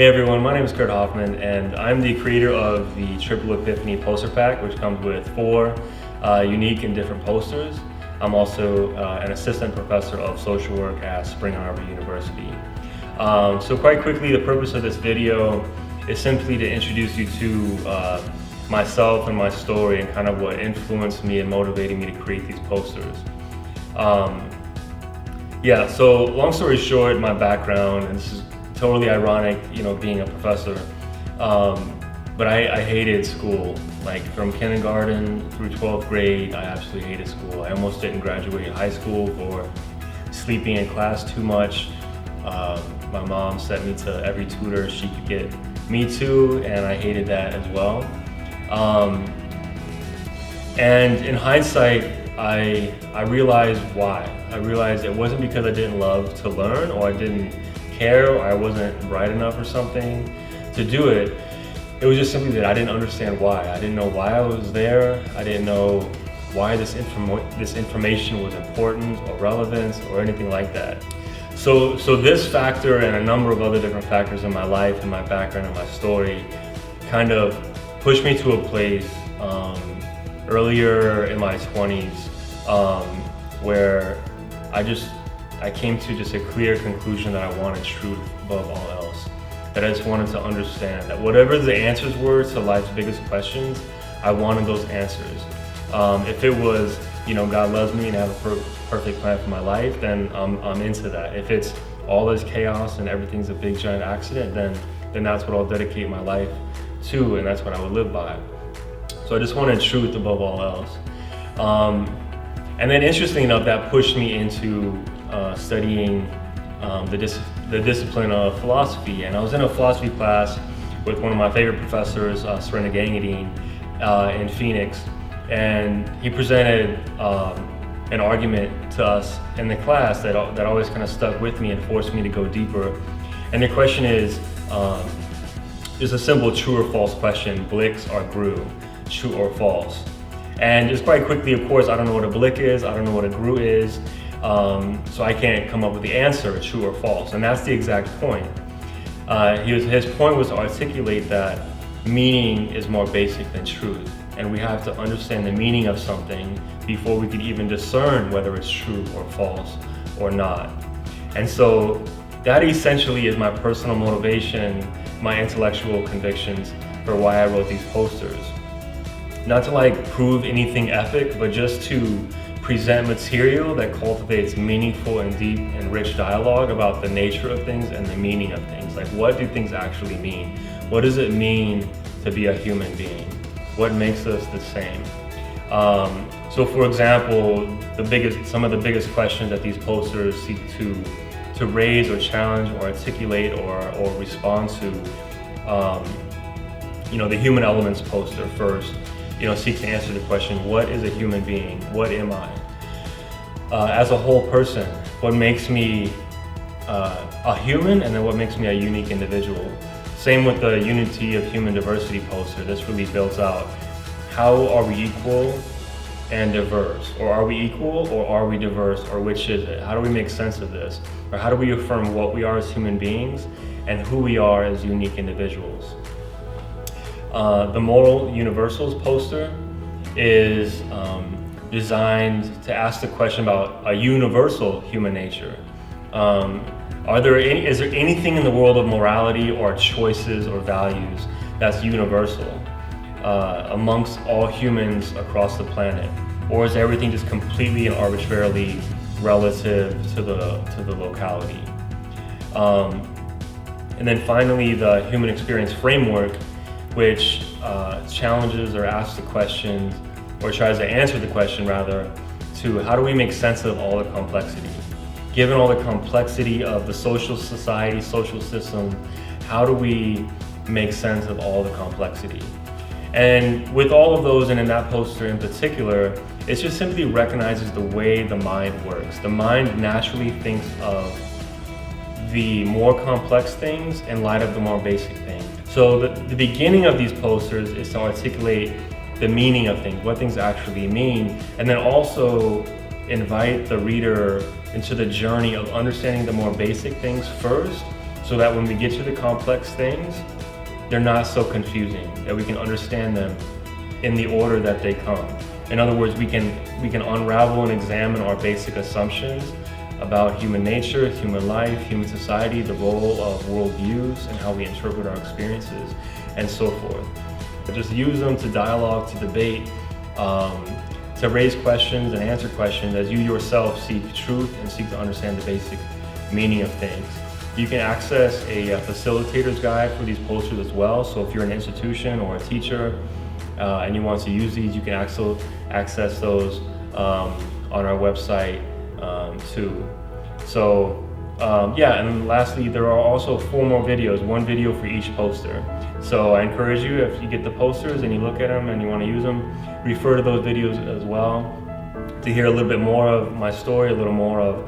Hey everyone, my name is Kurt Hoffman and I'm the creator of the Triple Epiphany poster pack, which comes with 4 unique and different posters. I'm also an assistant professor of social work at Spring Arbor University. So quite quickly, the purpose of this video is simply to introduce you to myself and my story and kind of what influenced me and motivated me to create these posters. So long story short, my background, and this is totally ironic, being a professor, but I hated school. Like from kindergarten through 12th grade, I absolutely hated school. I almost didn't graduate high school for sleeping in class too much. My mom sent me to every tutor she could get me to, and I hated that as well. And in hindsight, I realized why. I realized it wasn't because I didn't love to learn or I didn't care or I wasn't bright enough or something to do it. It was just simply that I didn't understand why. I didn't know why I was there. I didn't know why this information was important or relevant or anything like that. So this factor and a number of other different factors in my life and my background and my story kind of pushed me to a place earlier in my 20s where I came to just a clear conclusion that I wanted truth above all else. That I just wanted to understand that whatever the answers were to life's biggest questions, I wanted those answers. If it was, God loves me and I have a perfect plan for my life, then I'm into that. If it's all this chaos and everything's a big giant accident, then that's what I'll dedicate my life to, and that's what I would live by. So I just wanted truth above all else. And then interestingly enough, that pushed me into studying the discipline of philosophy. And I was in a philosophy class with one of my favorite professors, Serena Gangadine, in Phoenix. And he presented an argument to us in the class that always kind of stuck with me and forced me to go deeper. And the question is a simple true or false question: Blix or Grue, true or false? And just quite quickly, of course, I don't know what a Blick is, I don't know what a Grue is, so I can't come up with the answer, true or false. And that's the exact point. His point was to articulate that meaning is more basic than truth, and we have to understand the meaning of something before we could even discern whether it's true or false or not. And so that essentially is my personal motivation, my intellectual convictions for why I wrote these posters. Not to prove anything epic, but just to present material that cultivates meaningful and deep and rich dialogue about the nature of things and the meaning of things. Like, what do things actually mean? What does it mean to be a human being? What makes us the same? So for example, some of the biggest questions that these posters seek to raise or challenge or articulate or respond to, the human elements poster first, seeks to answer the question, what is a human being? What am I? As a whole person, what makes me a human, and then what makes me a unique individual? Same with the Unity of Human Diversity poster. This really builds out, how are we equal and diverse? Or are we equal or are we diverse, or which is it? How do we make sense of this? Or how do we affirm what we are as human beings and who we are as unique individuals? The Moral Universals poster is designed to ask the question about a universal human nature. Is there anything in the world of morality or choices or values that's universal amongst all humans across the planet? Or is everything just completely and arbitrarily relative to the locality? And then finally, the Human Experience Framework, which challenges or asks the question, or tries to answer the question rather, to how do we make sense of all the complexity? Given all the complexity of the social society, social system, how do we make sense of all the complexity? And with all of those, and in that poster in particular, it just simply recognizes the way the mind works. The mind naturally thinks of the more complex things in light of the more basic things. So the beginning of these posters is to articulate the meaning of things, what things actually mean, and then also invite the reader into the journey of understanding the more basic things first, so that when we get to the complex things, they're not so confusing, that we can understand them in the order that they come. In other words, we can unravel and examine our basic assumptions about human nature, human life, human society, the role of worldviews and how we interpret our experiences, and so forth. But just use them to dialogue, to debate, to raise questions and answer questions as you yourself seek truth and seek to understand the basic meaning of things. You can access a facilitator's guide for these posters as well. So if you're an institution or a teacher and you want to use these, you can access those on our website too. So yeah, and lastly, there are also 4 more videos, 1 video for each poster. So I encourage you, if you get the posters and you look at them and you want to use them, refer to those videos as well to hear a little bit more of my story, a little more of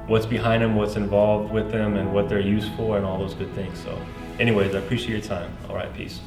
what's behind them, what's involved with them, and what they're used for, and all those good things. So anyways, I appreciate your time. All right, peace.